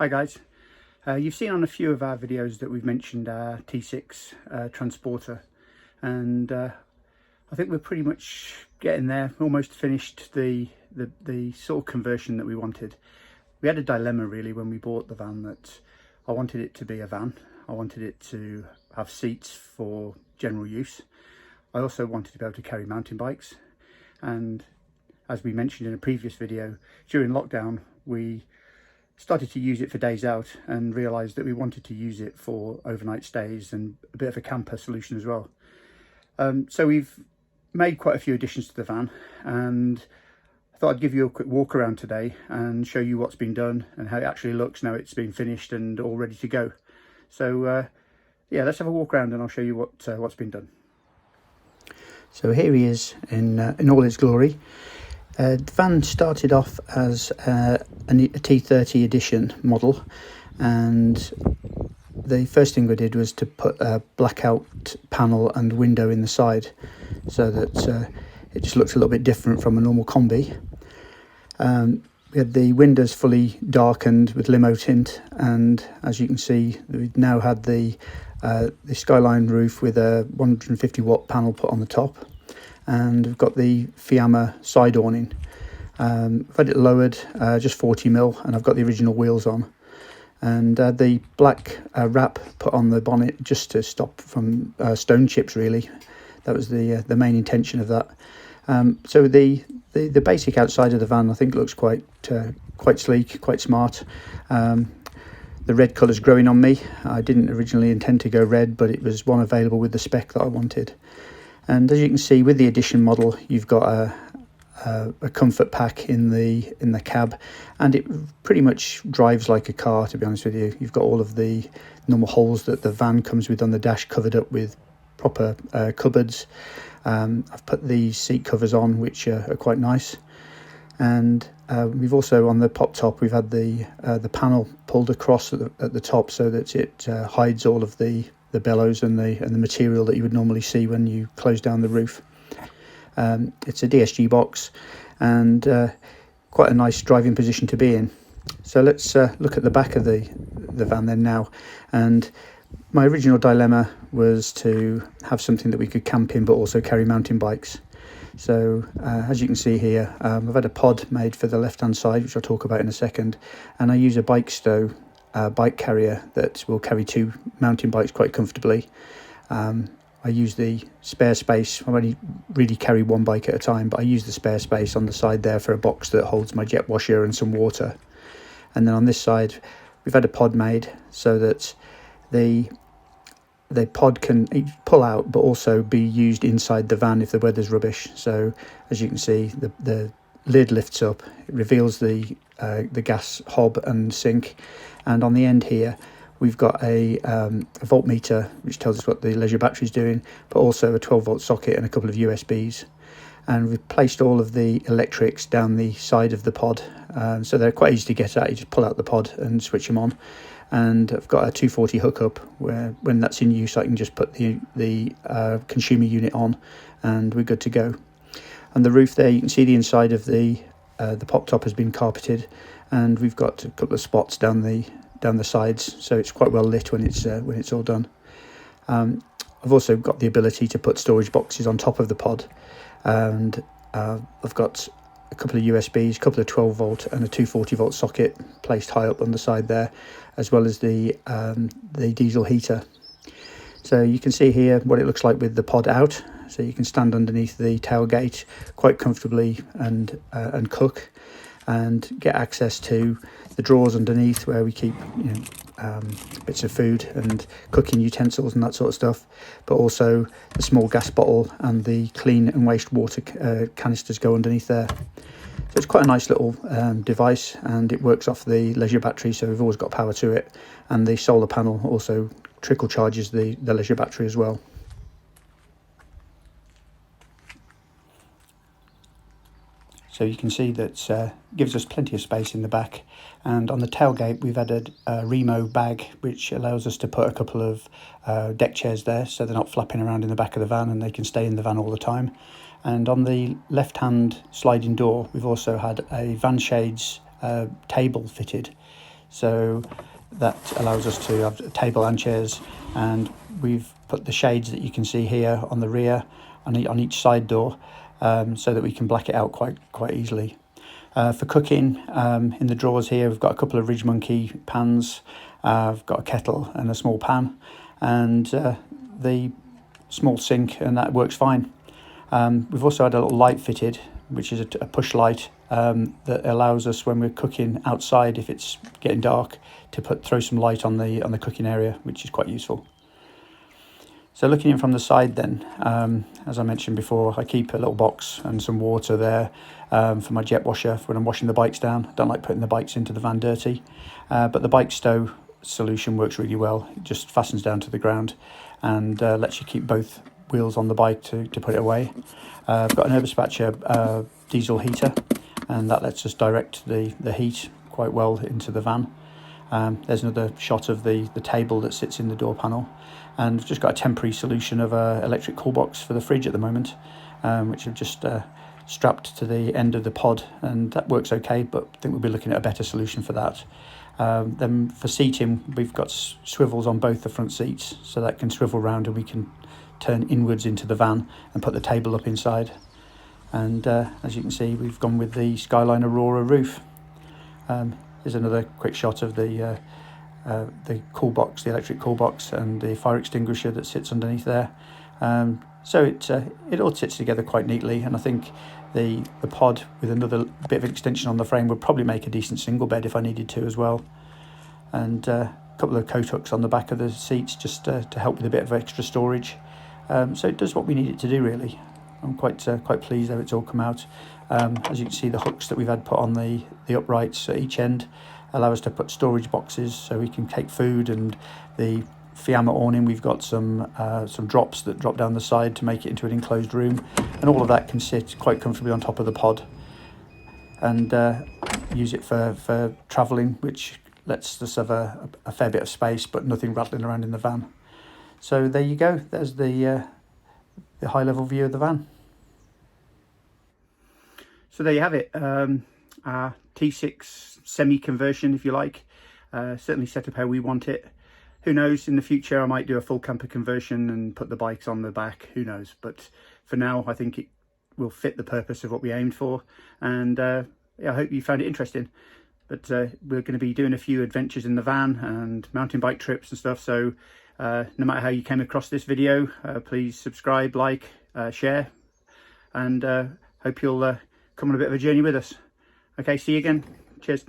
Hi guys, you've seen on a few of our videos that we've mentioned our T6 transporter, and I think we're pretty much getting there, almost finished the sort of conversion that we wanted. We had a dilemma really when we bought the van, that I wanted it to be a van, I wanted it to have seats for general use, I also wanted to be able to carry mountain bikes, and as we mentioned in a previous video, during lockdown we started to use it for days out and realised that we wanted to use it for overnight stays and a bit of a camper solution as well. So we've made quite a few additions to the van, and I thought I'd give you a quick walk around today and show you what's been done and how it actually looks now it's been finished and all ready to go. So yeah, let's have a walk around and I'll show you what's been done. So here he is in all its glory. The van started off as a T30 edition model, and the first thing we did was to put a blackout panel and window in the side so that it just looks a little bit different from a normal combi. We had the windows fully darkened with limo tint, and as you can see we've now had the Skyline roof with a 150 watt panel put on the top, and we've got the Fiamma side awning. I've had it lowered just 40mm, and I've got the original wheels on, and the black wrap put on the bonnet just to stop from stone chips really. That was the main intention of that. So the basic outside of the van I think looks quite sleek, quite smart. The red colour's growing on me. I didn't originally intend to go red, but it was one available with the spec that I wanted. And as you can see with the Edition model, you've got a comfort pack in the cab, and it pretty much drives like a car, to be honest with you. You've got all of the normal holes that the van comes with on the dash covered up with proper cupboards. I've put the seat covers on, which are quite nice, and we've also, on the pop top, we've had the panel pulled across at the top so that it hides all of the bellows and the material that you would normally see when you close down the roof. It's a DSG box, and quite a nice driving position to be in. So let's look at the back of the van then now. And my original dilemma was to have something that we could camp in but also carry mountain bikes. So as you can see here, I've had a pod made for the left hand side, which I'll talk about in a second, and I use a bike stow bike carrier that will carry two mountain bikes quite comfortably. I use the spare space. I only really carry one bike at a time, but I use the spare space on the side there for a box that holds my jet washer and some water. And then on this side we've had a pod made so that the pod can pull out but also be used inside the van if the weather's rubbish. So as you can see, the lid lifts up, it reveals the gas hob and sink, and on the end here we've got a voltmeter which tells us what the leisure battery is doing, but also a 12-volt socket and a couple of USBs. And we've placed all of the electrics down the side of the pod, so they're quite easy to get at. You just pull out the pod and switch them on. And I've got a 240 hookup where, when that's in use, I can just put the consumer unit on and we're good to go. On the roof there, you can see the inside of the pop top has been carpeted, and we've got a couple of spots down the sides, so it's quite well lit when it's all done. I've also got the ability to put storage boxes on top of the pod, and I've got a couple of USBs, a couple of 12-volt and a 240-volt socket placed high up on the side there, as well as the diesel heater. So you can see here what it looks like with the pod out. So you can stand underneath the tailgate quite comfortably and cook, and get access to the drawers underneath where we keep bits of food and cooking utensils and that sort of stuff, but also the small gas bottle and the clean and waste water canisters go underneath there. So it's quite a nice little device, and it works off the leisure battery, so we've always got power to it, and the solar panel also trickle charges the leisure battery as well. So you can see that gives us plenty of space in the back, and on the tailgate we've added a Remo bag which allows us to put a couple of deck chairs there so they're not flapping around in the back of the van and they can stay in the van all the time. And on the left hand sliding door we've also had a van shades table fitted, so that allows us to have a table and chairs, and we've put the shades that you can see here on the rear on each side door, so that we can black it out quite easily. For cooking, in the drawers here we've got a couple of Ridge Monkey pans, I've got a kettle and a small pan, and the small sink, and that works fine. We've also had a little light fitted, which is a push light, that allows us, when we're cooking outside, if it's getting dark, to throw some light on the cooking area, which is quite useful. So looking in from the side then, as I mentioned before, I keep a little box and some water there for my jet washer for when I'm washing the bikes down. I don't like putting the bikes into the van dirty, but the bike stow solution works really well. It just fastens down to the ground and lets you keep both wheels on the bike to put it away. I've got an Erbespacher diesel heater, and that lets us direct the heat quite well into the van. There's another shot of the table that sits in the door panel, and I've just got a temporary solution of a electric cool box for the fridge at the moment, which I've just strapped to the end of the pod, and that works okay, but I think we'll be looking at a better solution for that. Then for seating, we've got swivels on both the front seats, so that can swivel round and we can turn inwards into the van and put the table up inside. And as you can see, we've gone with the Skyline Aurora roof. Here's another quick shot of the cool box, the electric cool box, and the fire extinguisher that sits underneath there. So it all sits together quite neatly, and I think the pod with another bit of extension on the frame would probably make a decent single bed if I needed to as well. And a couple of coat hooks on the back of the seats just to help with a bit of extra storage. So it does what we need it to do, really. I'm quite pleased how it's all come out. As you can see, the hooks that we've had put on the uprights at each end allow us to put storage boxes so we can take food, and the Fiamma awning, we've got some drops that drop down the side to make it into an enclosed room, and all of that can sit quite comfortably on top of the pod and use it for travelling, which lets us have a fair bit of space but nothing rattling around in the van. So there you go, there's the high level view of the van. So there you have it, our T6 semi-conversion, if you like. Certainly set up how we want it. Who knows, in the future I might do a full camper conversion and put the bikes on the back, who knows. But for now I think it will fit the purpose of what we aimed for, and yeah, I hope you found it interesting. But we're going to be doing a few adventures in the van and mountain bike trips and stuff, so no matter how you came across this video, please subscribe, like, share, and hope you'll come on a bit of a journey with us. Okay, see you again. Cheers.